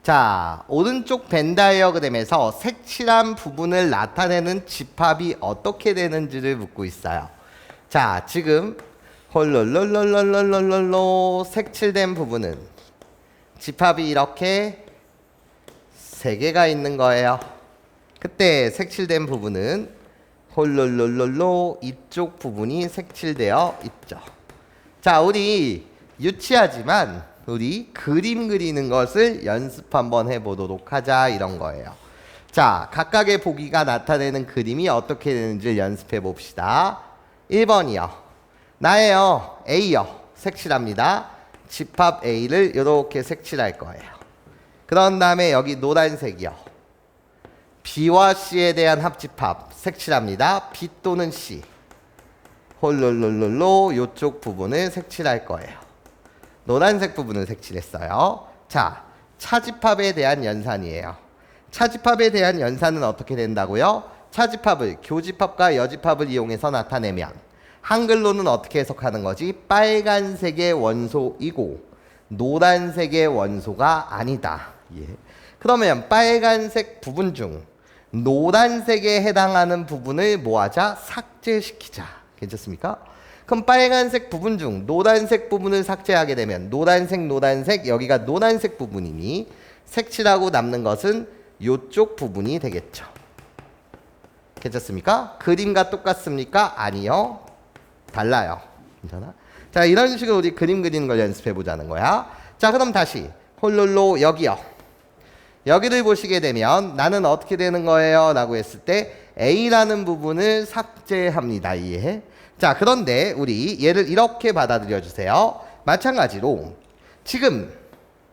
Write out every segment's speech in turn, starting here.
자, 오른쪽 벤 다이어그램에서 색칠한 부분을 나타내는 집합이 어떻게 되는지를 묻고 있어요. 자, 지금 홀롤롤롤롤롤롤로 색칠된 부분은 집합이 이렇게 3개가 있는 거예요. 그때 색칠된 부분은 홀롤롤롤로 이쪽 부분이 색칠되어 있죠. 자, 우리 유치하지만 우리 그림 그리는 것을 연습 한번 해보도록 하자, 이런 거예요. 자, 각각의 보기가 나타내는 그림이 어떻게 되는지 연습해 봅시다. 1번이요. 나예요. A요. 색칠합니다. 집합 A를 이렇게 색칠할 거예요. 그런 다음에 여기 노란색이요. B와 C에 대한 합집합 색칠합니다. B 또는 C. 홀롤롤롤로 이쪽 부분을 색칠할 거예요. 노란색 부분을 색칠했어요. 자, 차집합에 대한 연산이에요. 차집합에 대한 연산은 어떻게 된다고요? 차집합을 교집합과 여집합을 이용해서 나타내면 한글로는 어떻게 해석하는 거지? 빨간색의 원소이고 노란색의 원소가 아니다. 예. 그러면 빨간색 부분 중 노란색에 해당하는 부분을 뭐하자? 삭제시키자. 괜찮습니까? 그럼 빨간색 부분 중 노란색 부분을 삭제하게 되면 노란색 여기가 노란색 부분이니 색칠하고 남는 것은 이쪽 부분이 되겠죠. 괜찮습니까? 그림과 똑같습니까? 아니요. 달라요. 괜찮아? 자, 이런 식으로 우리 그림 그리는 걸 연습해 보자는 거야. 자, 그럼 다시 홀롤로 여기요. 여기를 보시게 되면 나는 어떻게 되는 거예요? 라고 했을 때 A라는 부분을 삭제합니다. 이해해? 자, 그런데 우리 얘를 이렇게 받아들여 주세요. 마찬가지로 지금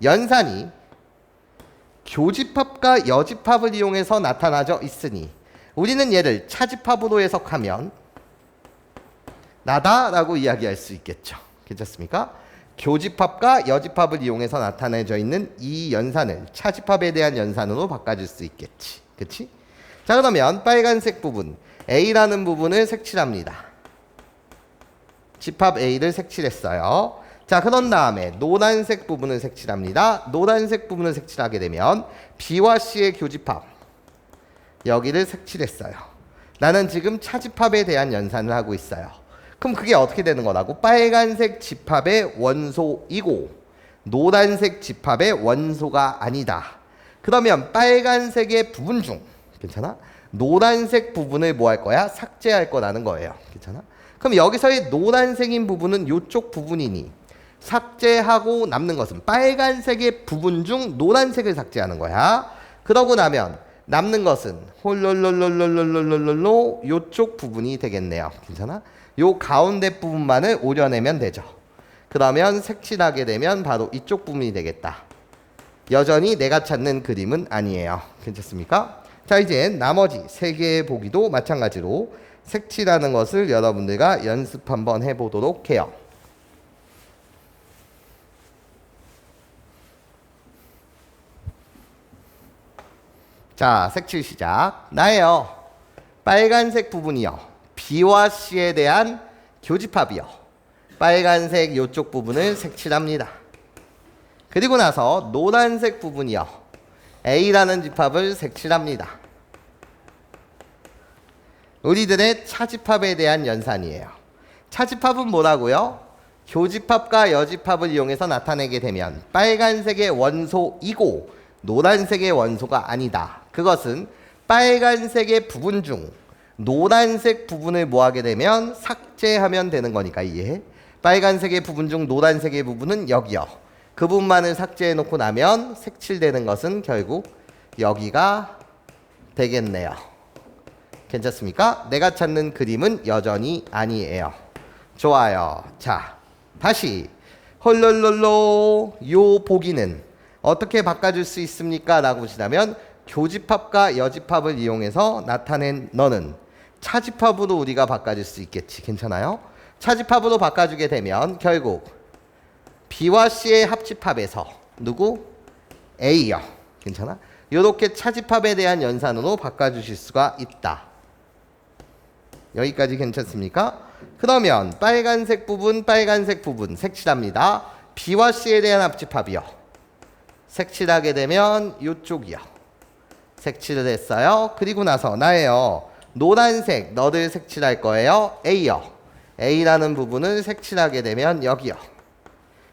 연산이 교집합과 여집합을 이용해서 나타나져 있으니 우리는 얘를 차집합으로 해석하면 나다라고 이야기할 수 있겠죠. 괜찮습니까? 교집합과 여집합을 이용해서 나타내져 있는 이 연산을 차집합에 대한 연산으로 바꿔줄 수 있겠지. 그치? 자, 그러면 빨간색 부분 A라는 부분을 색칠합니다. 집합 A를 색칠했어요. 자, 그런 다음에 노란색 부분을 색칠합니다. 노란색 부분을 색칠하게 되면 B와 C의 교집합 여기를 색칠했어요. 나는 지금 차집합에 대한 연산을 하고 있어요. 그럼 그게 어떻게 되는 거라고? 빨간색 집합의 원소이고 노란색 집합의 원소가 아니다. 그러면 빨간색의 부분 중 괜찮아? 노란색 부분을 뭐 할 거야? 삭제할 거라는 거예요. 괜찮아? 그럼 여기서의 노란색인 부분은 이쪽 부분이니 삭제하고 남는 것은 빨간색의 부분 중 노란색을 삭제하는 거야. 그러고 나면 남는 것은 홀롤롤롤롤롤롤롤로 이쪽 부분이 되겠네요. 괜찮아? 요 가운데 부분만을 오려내면 되죠. 그러면 색칠하게 되면 바로 이쪽 부분이 되겠다. 여전히 내가 찾는 그림은 아니에요. 괜찮습니까? 자, 이제 나머지 3개의 보기도 마찬가지로 색칠하는 것을 여러분들과 연습 한번 해보도록 해요. 자, 색칠 시작. 나예요. 빨간색 부분이요. B와 C에 대한 교집합이요. 빨간색 이쪽 부분을 색칠합니다. 그리고 나서 노란색 부분이요. A라는 집합을 색칠합니다. 우리들의 차집합에 대한 연산이에요. 차집합은 뭐라고요? 교집합과 여집합을 이용해서 나타내게 되면 빨간색의 원소이고 노란색의 원소가 아니다. 그것은 빨간색의 부분 중 노란색 부분을 뭐하게 되면 삭제하면 되는 거니까 이해해? 빨간색의 부분 중 노란색의 부분은 여기요. 그 부분만을 삭제해 놓고 나면 색칠되는 것은 결국 여기가 되겠네요. 괜찮습니까? 내가 찾는 그림은 여전히 아니에요. 좋아요. 자, 다시 홀롤롤로 요 보기는 어떻게 바꿔줄 수 있습니까? 라고 보시다면 교집합과 여집합을 이용해서 나타낸 너는 차집합으로 우리가 바꿔줄 수 있겠지. 괜찮아요? 차집합으로 바꿔주게 되면 결국 B와 C의 합집합에서 누구? A요. 괜찮아? 이렇게 차집합에 대한 연산으로 바꿔주실 수가 있다. 여기까지 괜찮습니까? 그러면 빨간색 부분 색칠합니다. B와 C에 대한 합집합이요. 색칠하게 되면 요쪽이요. 색칠을 했어요. 그리고 나서 나예요. 노란색 너를 색칠할 거예요. A요. A라는 부분을 색칠하게 되면 여기요.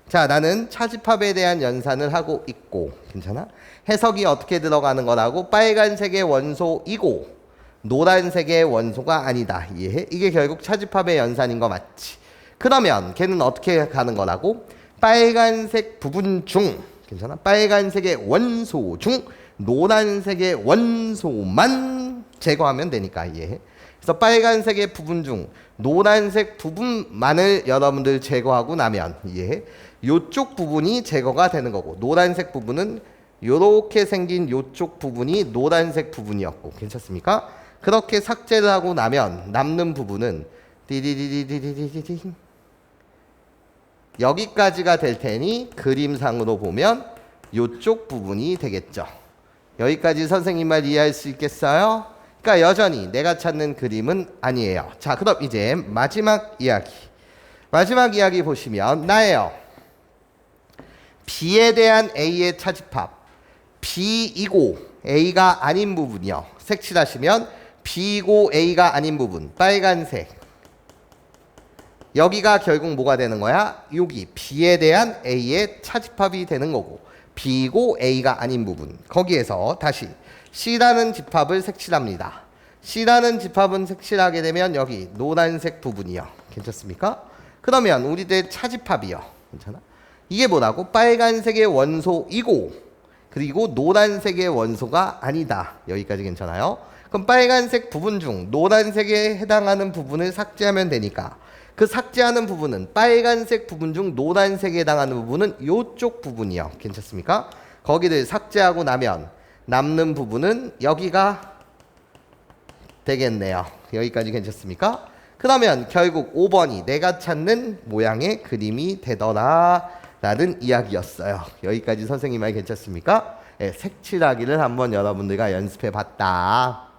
자, 나는 차집합에 대한 연산을 하고 있고, 괜찮아? 해석이 어떻게 들어가는 거라고? 빨간색의 원소이고 노란색의 원소가 아니다. 이해해? 이게 결국 차집합의 연산인 거 맞지? 그러면 걔는 어떻게 가는 거라고? 빨간색 부분 중, 괜찮아? 빨간색의 원소 중 노란색의 원소만 제거하면 되니까. 이해해? 그래서 빨간색의 부분 중 노란색 부분만을 여러분들 제거하고 나면, 이해해? 요쪽 부분이 제거가 되는 거고, 노란색 부분은 요렇게 생긴 요쪽 부분이 노란색 부분이었고, 괜찮습니까? 그렇게 삭제를 하고 나면 남는 부분은 디디디디디디디디 여기까지가 될 테니 그림상으로 보면 요쪽 부분이 되겠죠. 여기까지 선생님 말 이해할 수 있겠어요? 그러니까 여전히 내가 찾는 그림은 아니에요. 자, 그럼 이제 마지막 이야기 보시면 나예요. B에 대한 A의 차집합, B이고 A가 아닌 부분이요. 색칠하시면 B이고 A가 아닌 부분, 빨간색. 여기가 결국 뭐가 되는 거야? 여기 B에 대한 A의 차집합이 되는 거고, B이고 A가 아닌 부분, 거기에서 다시 C라는 집합을 색칠합니다. C라는 집합은 색칠하게 되면 여기 노란색 부분이요. 괜찮습니까? 그러면 우리들 차집합이요. 괜찮아? 이게 뭐라고? 빨간색의 원소이고 그리고 노란색의 원소가 아니다. 여기까지 괜찮아요? 그럼 빨간색 부분 중 노란색에 해당하는 부분을 삭제하면 되니까 그 삭제하는 부분은 빨간색 부분 중 노란색에 해당하는 부분은 이쪽 부분이요. 괜찮습니까? 거기를 삭제하고 나면 남는 부분은 여기가 되겠네요. 여기까지 괜찮습니까? 그러면 결국 5번이 내가 찾는 모양의 그림이 되더라 라는 이야기였어요. 여기까지 선생님 말 괜찮습니까? 네, 색칠하기를 한번 여러분들과 연습해 봤다.